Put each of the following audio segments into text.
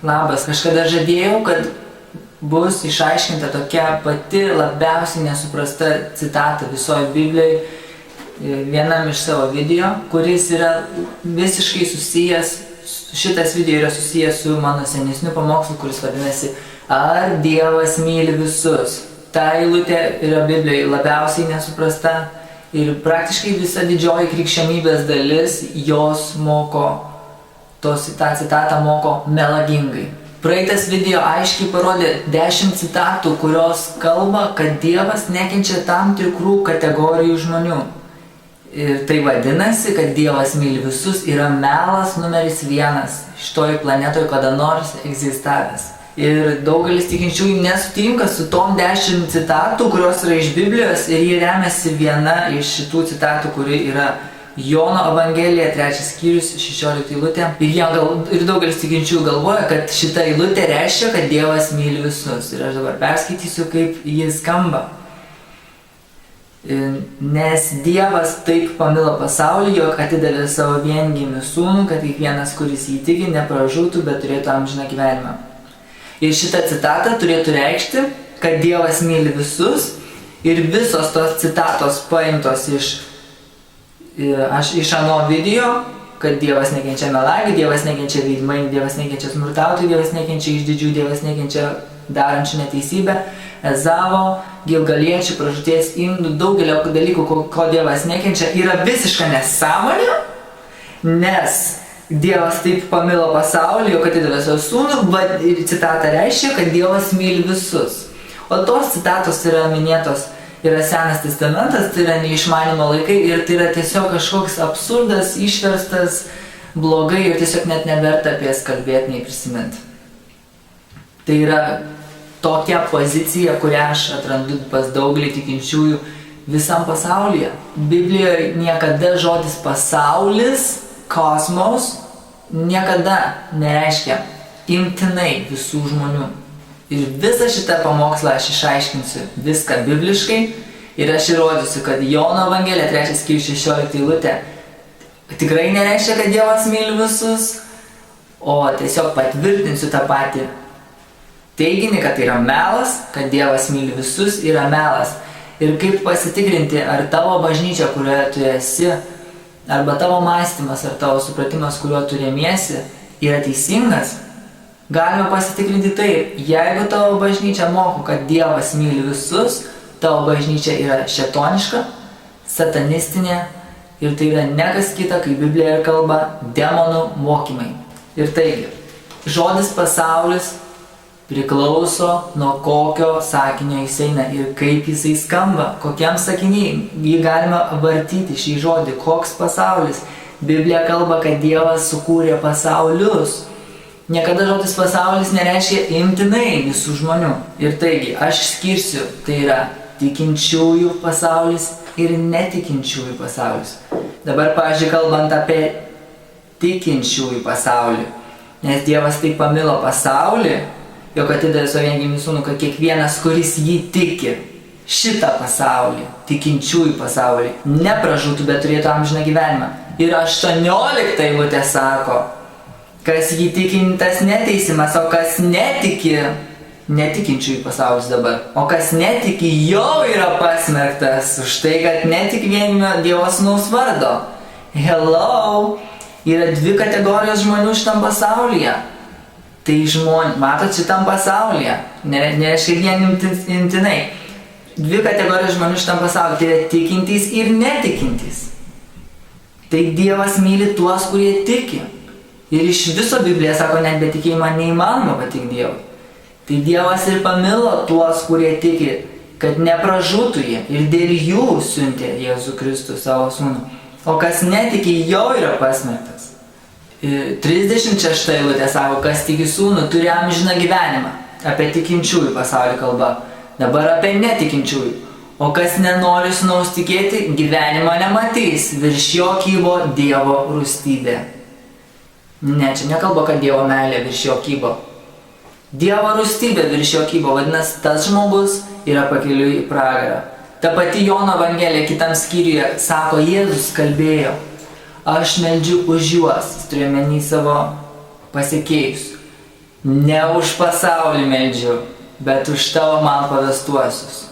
Labas, kažkada žadėjau, kad bus išaiškinta tokia pati labiausiai nesuprasta citata visoje Biblijoje vienam iš savo video, kuris yra visiškai susijęs, šitas video yra susijęs su mano senesniu pamokslu, kuris vadinasi Ar Dievas myli visus. Ta eilutė yra Biblijoje labiausiai nesuprasta ir praktiškai visa didžioji krikščionybės dalis jos moko, tą citatą moko melagingai. Praeitas video aiškiai parodė 10 citatų, kurios kalba, kad Dievas nekenčia tam tikrų kategorijų žmonių. Ir tai vadinasi, kad Dievas myli visus yra melas numeris 1 šitoj planetoje kada nors egzistavęs. Ir daugelis tikinčiųjų nesutinka su tom 10 citatų, kurios yra iš Biblijos ir jie remiasi viena iš šitų citatų, kuri yra Jono Evangelija, 3 skyrius, 16 eilutė. Ir daugelis tikinčiųjų galvoja, kad šita eilutė reiškia, kad Dievas myli visus. Ir aš dabar perskaitysiu, kaip jis skamba. Nes Dievas taip pamilo pasaulį, jog atidavė savo viengimį sūnų, kad kiekvienas, kuris jį tiki, nepražūtų, bet turėtų amžiną gyvenimą. Ir šitą citatą turėtų reikšti, kad Dievas myli visus ir visos tos citatos paimtos iš ano video, kad Dievas nekenčia melagių, Dievas nekenčia veidmainių, Dievas nekenčia smurtautojų, Dievas nekenčia išdidžių, Dievas nekenčia darančių neteisybę, Ezavo, gilgaliečių, pražūties indų, daugelio dalykų, ko Dievas nekenčia, yra visiška nesąmonė, nes Dievas taip pamilo pasaulį, jog atidavė savo sūnų, ir citata reiškia, kad Dievas myli visus. O tos citatos yra minėtos, yra Senas testamentas, tai yra neišmanimo laikai ir tai yra tiesiog kažkoks absurdas, išverstas blogai ir tiesiog net neverta apie jas kalbėti, nei prisiminti. Tai yra tokia pozicija, kurią aš atrandu pas daugelį tikinčiųjų visam pasaulyje. Biblijoje niekada žodis pasaulis, kosmos, niekada nereiškia imtinai visų žmonių. Ir visą šitą pamokslą aš išaiškinsiu viską bibliškai ir aš įrodysiu, kad Jono Evangelija 3 skyrius 16 eilutė tikrai nereiškia, kad Dievas myli visus, o tiesiog patvirtinsiu tą patį teiginį, kad tai yra melas, kad Dievas myli visus, yra melas. Ir kaip pasitikrinti, ar tavo bažnyčia, kurioje tu esi, arba tavo mąstymas, ar tavo supratimas, kuriuo tu remiesi, yra teisingas, galime pasitikrinti taip. Jeigu tavo bažnyčia moko, kad Dievas myli visus, tavo bažnyčia yra šėtoniška, satanistinė ir tai yra ne kas kita, kaip Biblija ir kalba, demonų mokymai. Ir taigi, žodis pasaulis priklauso nuo kokio sakinio jis eina ir kaip jisai skamba, kokiam sakiniai. Jį galima vartyti šį žodį, koks pasaulis. Biblija kalba, kad Dievas sukūrė pasaulius. Niekada žodis pasaulis nereiškia imtinai visų žmonių. Ir taigi, aš skirsiu, tai yra tikinčiųjų pasaulis ir netikinčiųjų pasaulis. Dabar, pavyzdžiui, kalbant apie tikinčiųjų pasaulį, nes Dievas taip pamilo pasaulį, jog atidavė savo viengimį sūnų, kad kiekvienas, kuris jį tiki, šitą pasaulį, tikinčiųjų pasaulį, nepražūtų, bet turėtų amžiną gyvenimą. Ir 18 eilutė sako, kas jį tikintas neteisimas, o kas netiki, netikinčiųjų pasaulis dabar, o kas netiki, jau yra pasmerktas už tai, kad netiki vienimio Dievo sūnaus vardo. Hello! Yra 2 kategorijos žmonių šitam pasaulyje. Tai žmonės, matot, šitam pasaulyje, nereiškia vien imtinai. 2 kategorijos žmonių šitam pasaulyje, tai yra tikintys ir netikintys. Tai Dievas myli tuos, kurie tiki. Ir iš viso Biblija sako, net be tikėjimo neįmanoma patikti Dievui. Tai Dievas ir pamilo tuos, kurie tiki, kad nepražūtų jie. Ir dėl jų siuntė Jėzų Kristų savo sūnų. O kas netiki, jau yra pasmerktas. 36 eilutė sako, kas tiki sūnų, turi amžiną gyvenimą. Apie tikinčiųjų pasaulį kalba. Dabar apie netikinčiųjų. O kas nenori sūnaus tikėti, gyvenimo nematys. Virš jo kybo Dievo rūstybė. Ne, čia nekalba, kad Dievo meilė virš jo kybo. Dievo rūstybė virš jo kybo, vadinasi, tas žmogus yra pakeliui į pragarą. Ta pati Jono Evangelija kitam skyriuje sako, Jėzus kalbėjo, aš meldžiu už juos, turiu omeny savo pasekėjus. Ne už pasaulį meldžiu, bet už tavo man pavestuosius.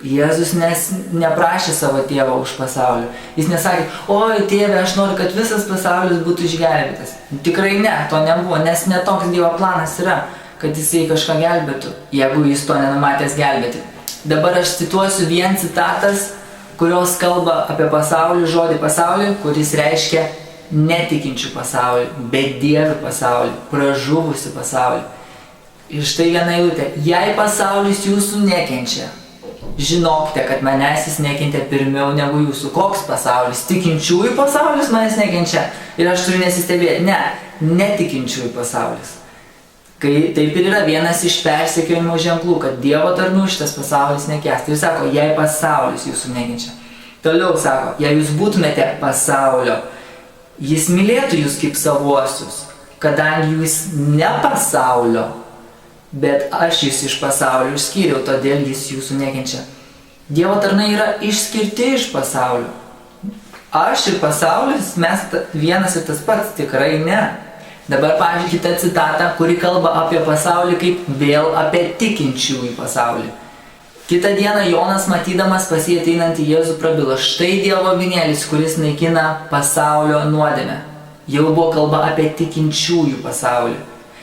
Jėzus neprašė savo tėvą už pasaulį. Jis nesakė, oi tėve, aš noriu, kad visas pasaulis būtų išgelbėtas. Tikrai ne, to nebuvo, nes netoks Dievo planas yra, kad jisai kažką gelbėtų, jeigu jis to nenumatęs gelbėti. Dabar aš cituosiu vien citatas, kurios kalba apie pasaulį, žodį pasaulį, kuris reiškia netikinčių pasaulį, bedievių pasaulį, pražuvusi pasaulį. Ir štai viena eilutė, jei pasaulis jūsų nekenčia, žinokite, kad manęs jis nekentė pirmiau negu jūsų. Koks pasaulis? Tikinčiųjų pasaulis manęs nekenčia. Ir aš turiu nesistebėti. Ne, netikinčiųjų pasaulis. Kai taip ir yra vienas iš persekiojimo ženklų, kad Dievo tarnų šitas pasaulis nekęstų. Ir sako, jei pasaulis jūsų nekenčia. Toliau sako, jei jūs būtumėte pasaulio, jis mylėtų jūs kaip savuosius, kadangi jūs ne pasaulio, bet aš jūs iš pasaulio išskyriau, todėl jis jūsų nekenčia. Dievo tarnai yra išskirti iš pasaulio. Aš ir pasaulis, mes vienas ir tas pats, tikrai ne. Dabar, pavyzdžiui, kita citata, kuri kalba apie pasaulį kaip vėl apie tikinčiųjų pasaulį. Kitą dieną Jonas, matydamas pas jį ateinantį Jėzų, prabilo, štai Dievo avinėlis, kuris naikina pasaulio nuodėmę. Jau buvo kalba apie tikinčiųjų pasaulį.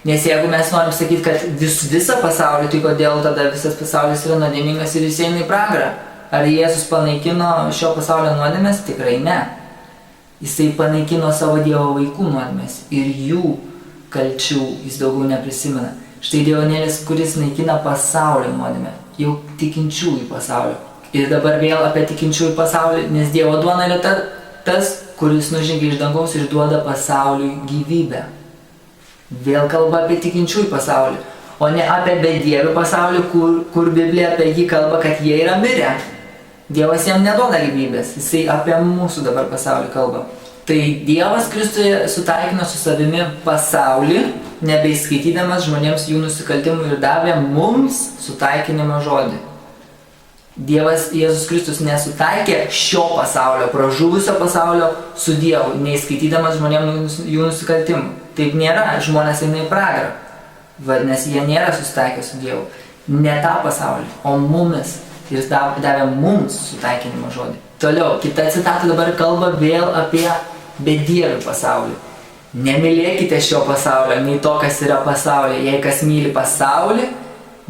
Nes jeigu mes norim sakyti, kad visą pasaulį, tai kodėl tada visas pasaulis yra nuodėmingas ir jis eina į pragarą? Ar Jėzus panaikino šio pasaulio nuodėmės? Tikrai ne. Jisai panaikino savo Dievo vaikų nuodėmės ir jų kalčių jis daugiau neprisimena. Štai Dievonėlis, kuris naikina pasaulio nuodėmę, jau tikinčiųjų pasaulio. Ir dabar vėl apie tikinčiųjų pasaulį, nes Dievo duona yra tas, kuris nužengia iš dangaus ir duoda pasauliui gyvybę. Vėl kalba apie tikinčiųjų pasaulį, o ne apie bedievių pasaulį, kur Biblija apie jį kalba, kad jie yra mirę. Dievas jam neduoda gyvybės, jisai apie mūsų dabar pasaulį kalba. Tai Dievas Kristuje sutaikino su savimi pasaulį, nebeįskaitydamas žmonėms jų nusikaltimų ir davė mums sutaikinimo žodį. Dievas Jėzus Kristus nesutaikė šio pasaulio, pražuvusio pasaulio su Dievu, neįskaitydamas žmonėms jų nusikaltimų. Taip nėra, žmonės eina į pragarą. Vadinasi, jie nėra susitaikę su Dievu. Ne tą pasaulį, o mumis. Jis davė mums sutaikinimo žodį. Toliau, kita citata dabar kalba vėl apie bedievių pasaulį. Nemylėkite šio pasaulio, nei to, kas yra pasaulyje. Jei kas myli pasaulį,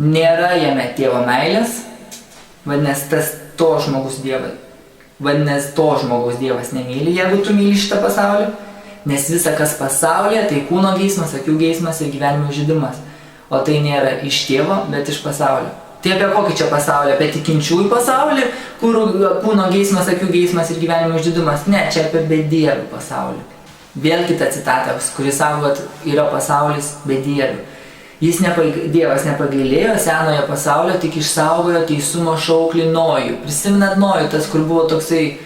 nėra jame tėvo meilės. Vadinasi, to žmogus Dievas nemyli, jeigu tu myli šitą pasaulį. Nes visa, kas pasaulyje, tai kūno geismas, akių geismas ir gyvenimo žydimas. O tai nėra iš tėvo, bet iš pasaulio. Tai apie kokį čia pasaulį? Apie tikinčiųjų pasaulį, kur kūno geismas, akių geismas ir gyvenimo žydimas? Ne, čia apie bedievių pasaulį. Vėl kita citata, kuris sako, kad yra pasaulis bedievių. Dievas nepagailėjo senojo pasaulio, tik išsaugojo teisumo šauklį Nojų. Prisimenat Nojų, tas, kur buvo toksai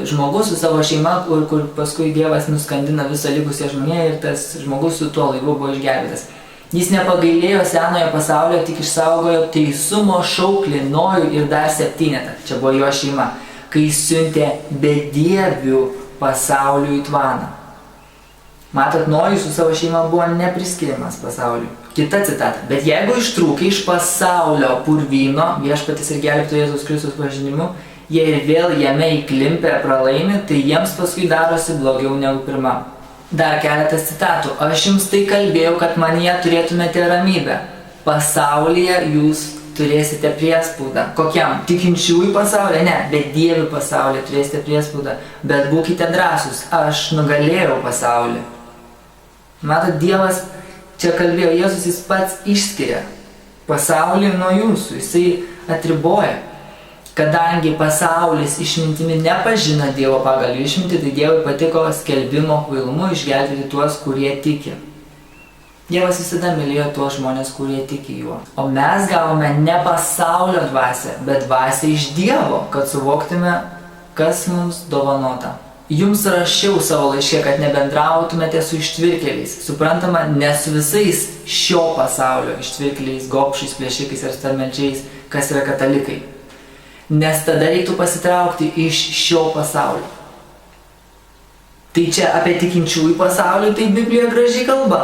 žmogus su savo šeima, kur paskui Dievas nuskandina visą likusią žmoniją ir tas žmogus su tuo laivu buvo išgelbėtas. Jis nepagailėjo senojo pasaulio, tik išsaugojo teisumo šauklį Nojų ir dar 7. Čia buvo jo šeima, kai siuntė bedievių pasauliui tvaną. Matot, Nojus su savo šeima buvo nepriskiriamas pasauliui. Kita citata. Bet jeigu ištrūkai iš pasaulio purvyno, viešpatis ir gelbėtojo Jėzaus Kristaus pažinimu, jie ir vėl jame įklimpę pralaimi, tai jiems paskui darosi blogiau negu pirma. Dar keletas citatų. Aš jums tai kalbėjau, kad manyje turėtumėte ramybę. Pasaulyje jūs turėsite priespaudą. Kokiam? Tikinčiųjų pasaulyje? Ne, bedievių pasaulyje turėsite priespaudą. Bet būkite drąsūs, aš nugalėjau pasaulį. Matot, Dievas čia kalbėjo, Jėzus jis pats išskiria pasaulį nuo jūsų, jisai atriboja. Kadangi pasaulis išmintimi nepažino Dievo pagal jų išmintį, tai Dievui patiko skelbimo kvailumu išgelbėti tuos, kurie tiki. Dievas visada mylėjo tuos žmonės, kurie tiki juo. O mes gavome ne pasaulio dvasią, bet dvasią iš Dievo, kad suvoktume, kas mums dovanota. Jums rašiau savo laiške, kad nebendrautumėte su ištvirkėliais. Suprantama, ne su visais šio pasaulio ištvirkėliais, gobšais, plėšikais ar starmeldžiais, kas yra katalikai. Nes tada reiktų pasitraukti iš šio pasaulio. Tai čia apie tikinčiųjų pasaulį, tai Biblija gražiai kalba.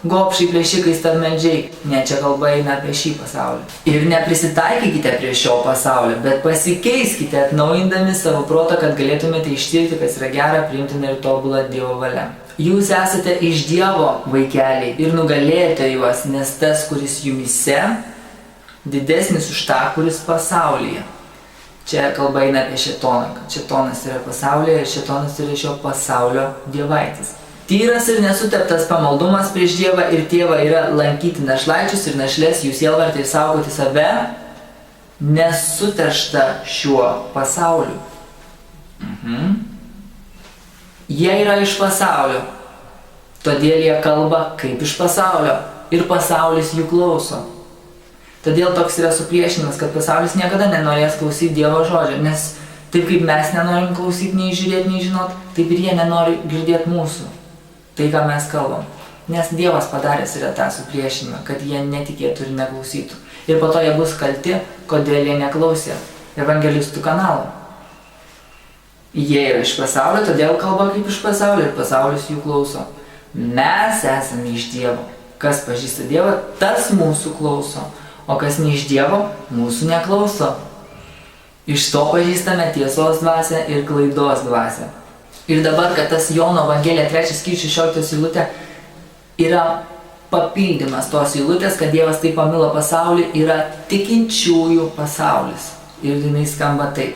gobšai, plėšikai, stabmeldžiai. Ne, čia kalba eina apie šį pasaulį. Ir neprisitaikykite prie šio pasaulio, bet pasikeiskite atnaujindami savo protą, kad galėtumėte ištirti, kas yra gera, priimtina ir tobula Dievo valia. Jūs esate iš Dievo vaikeliai ir nugalėjote juos, nes tas, kuris jumyse, didesnis už tą, kuris pasaulyje. Čia kalba eina apie šėtoną, kad šėtonas yra pasaulyje ir šėtonas yra šio pasaulio dievaitis. Tyras ir nesuteptas pamaldumas prieš Dievą ir Tėvą yra lankyti našlaičius ir našlės, jų sielvartą ir saugoti save, nesuterštą šiuo pasauliu. Jie yra iš pasaulio, todėl jie kalba kaip iš pasaulio ir pasaulis jų klauso. Todėl toks yra supriešinimas, kad pasaulis niekada nenorės klausyti Dievo žodžio, nes taip kaip mes nenorim klausyti, nei žiūrėti, nei žinot, taip ir jie nenori girdėti mūsų. Tai, ką mes kalbam. Nes Dievas padaręs yra tą supriešinimą, kad jie netikėtų ir neklausytų. Ir po to jie bus kalti, kodėl jie neklausė evangelistų kanalo. Jie yra iš pasaulio, todėl kalba kaip iš pasaulio ir pasaulis jų klauso. Mes esame iš Dievo. Kas pažįsta Dievą, tas mūsų klauso. O kas ne iš Dievo, mūsų neklauso. Iš to pažįstame tiesos dvasią ir klaidos dvasią. Ir dabar, kad tas Jono Evangelija 3 skyrius 16 eilutė yra papildymas tos eilutės, kad Dievas taip pamilo pasaulį, yra tikinčiųjų pasaulis. Ir jinai skamba taip.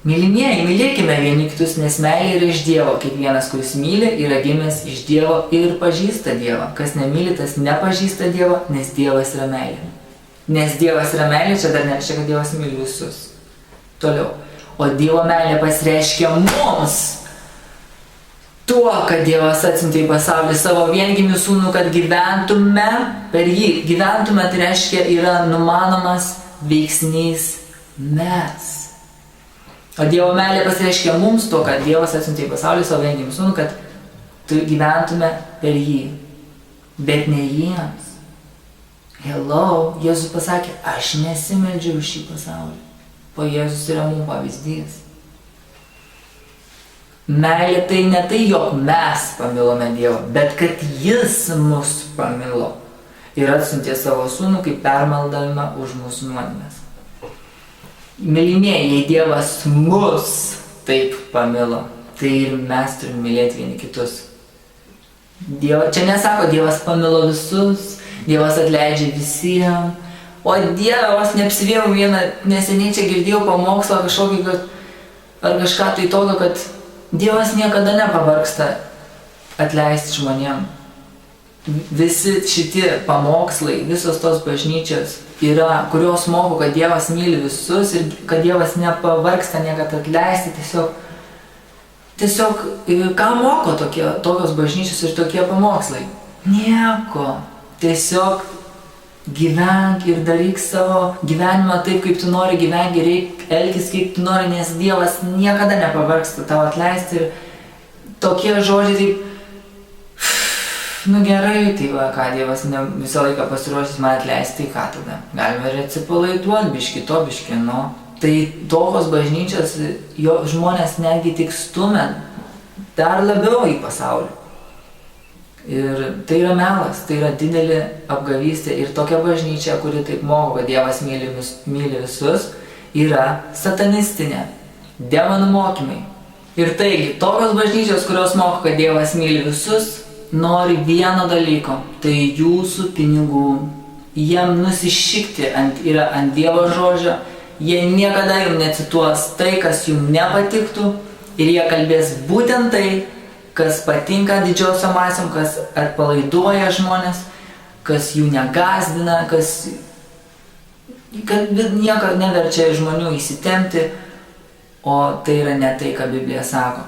Mylimieji, mylėkime vieni kitus, nes meilė yra iš Dievo. Kiekvienas, kuris myli, yra gimęs iš Dievo ir pažįsta Dievą. Kas nemyli, tas nepažįsta Dievo, nes Dievas yra meilė. Nes Dievas yra meilė, čia dar nereiškia, kad Dievas myli visus. Toliau. O Dievo meilė pasireiškia mums. Tuo, kad Dievas atsiuntė į pasaulį savo viengimį sūnų, kad gyventume per jį. Gyventume, tai reiškia, yra numanomas veiksnys mes. O Dievo meilė pasireiškia mums tuo, kad Dievas atsiuntė į pasaulį savo viengimį sūnų, kad gyventume per jį. Bet ne jiems. Hello, Jėzus pasakė, aš nesimeldžiu už šį pasaulį. O Jėzus yra mums pavyzdys. Meilė tai ne tai, jog mes pamilome Dievą, bet kad Jis mus pamilo ir atsiuntė savo sūnų kaip permaldavimą už mūsų nuodėmes. Mylimieji, jei Dievas mus taip pamilo, tai ir mes turime mylėti vieni kitus. Čia nesako, Dievas pamilo visus, Dievas atleidžia visiems. O Dieve, vos neapsivėjau vieną, neseniai čia girdėjau pamokslą kažkokį, ar kažką tai tokio, kad Dievas niekada nepavargsta atleisti žmonėm. Visi šitie pamokslai, visos tos bažnyčios yra, kurios moko, kad Dievas myli visus ir kad Dievas nepavargsta niekada atleisti. Tiesiog ką moko tokios bažnyčios ir tokie pamokslai? Nieko. Tiesiog gyvenk ir daryk savo gyvenimą taip, kaip tu nori gyventi, ir elgis kaip tu nori, nes Dievas niekada nepavargsta tau atleisti. Ir tokie žodžiai taip, gerai, tai va, ką Dievas visą laiką pasiruošęs man atleisti, tai ką tada? Galime ir atsipalaiduoti, biški to, biški no. Tai tokios bažnyčios žmonės netgi tik stumia dar labiau į pasaulį. Ir tai yra melas, tai yra didelė apgavystė ir tokia bažnyčia, kuri taip moko, kad Dievas myli visus, yra satanistinė, demonų mokymai. Ir taigi, tokios bažnyčios, kurios moko, kad Dievas myli visus, nori vieno dalyko, tai jūsų pinigų. Jiem nusišikti yra ant Dievo žodžio, jie niekada jums necituos tai, kas jums nepatiktų, ir jie kalbės būtent tai, kas patinka didžiosiom masėm, kas atpalaiduoja žmonės, kas jų negazdina, kad nieko neverčia žmonių įsitempti, o tai yra ne tai, ką Biblija sako.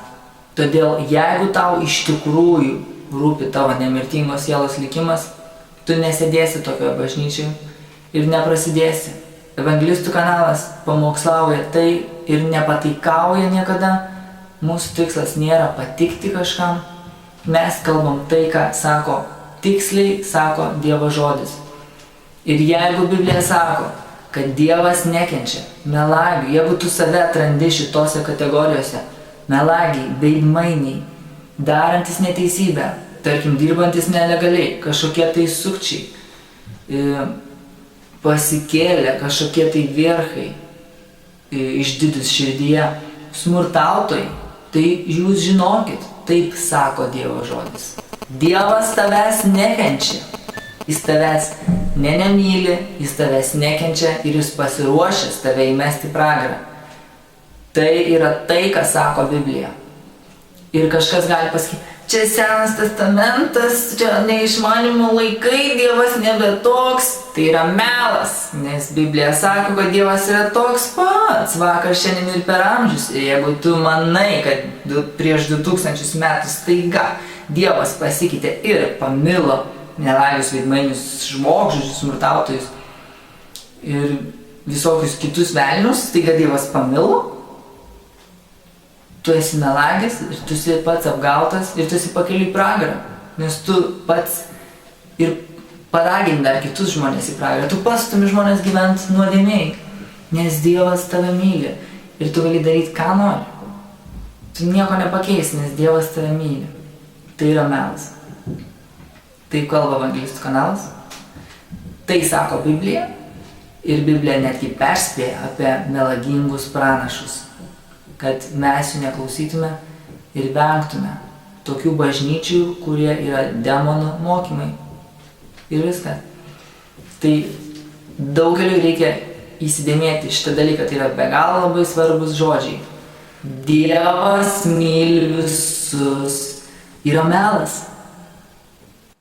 Todėl, jeigu tau iš tikrųjų rūpi tavo nemirtingos sielos likimas, tu nesėdėsi tokioje bažnyčioje ir neprasidėsi. Evangelistų kanalas pamokslauja tai ir nepataikauja niekada. Mūsų tikslas nėra patikti kažkam. Mes kalbam tai, ką sako, tiksliai sako Dievo žodis. Ir jeigu Biblija sako, kad Dievas nekenčia melagių, jeigu tu save atrandi šitose kategorijose, melagiai, veidmainiai, darantis neteisybę, tarkim, dirbantis nelegaliai, kažkokie tai sukčiai, pasikėlę, kažkokie tai vierchai, išdidus širdyje, smurtautojai, tai jūs žinokit, taip sako Dievo žodis. Dievas tavęs nekenčia, jis tavęs nemyli, jis tavęs nekenčia ir jis pasiruošęs tave įmesti į pragarą. Tai yra tai, ką sako Biblija. Ir kažkas gali pasakyti, čia Senas testamentas, čia neišmanimo laikai, Dievas nebe toks. Tai yra melas, nes Biblija sako, kad Dievas yra toks pats, vakar, šiandien ir per amžius. Ir jeigu tu manai, kad prieš 2000 metų staiga Dievas pasikeitė ir pamilo nelaimius veidmainius, žmogžudžius, smurtautojus ir visokius kitus velnius, staiga Dievas pamilo, tu esi melagis ir tu esi pats apgautas ir tu esi pakeliui į pragarą, nes tu pats ir paragini dar kitus žmonės į pragarą, tu pastumi žmonės gyventi nuodėmėj, nes Dievas tave myli ir tu gali daryti ką nori. Tu nieko nepakeisi, nes Dievas tave myli. Tai yra melas. Taip kalba Evangelistų kanalas. Tai sako Biblija ir Biblija netgi perspėja apie melagingus pranašus, kad mes jų neklausytume ir vengtume tokių bažnyčių, kurie yra demonų mokymai. Ir viskas. Tai daugeliu reikia įsidėmėti šitą dalyką, tai yra be galo labai svarbus žodžiai. Dievas myli visus. Yra melas.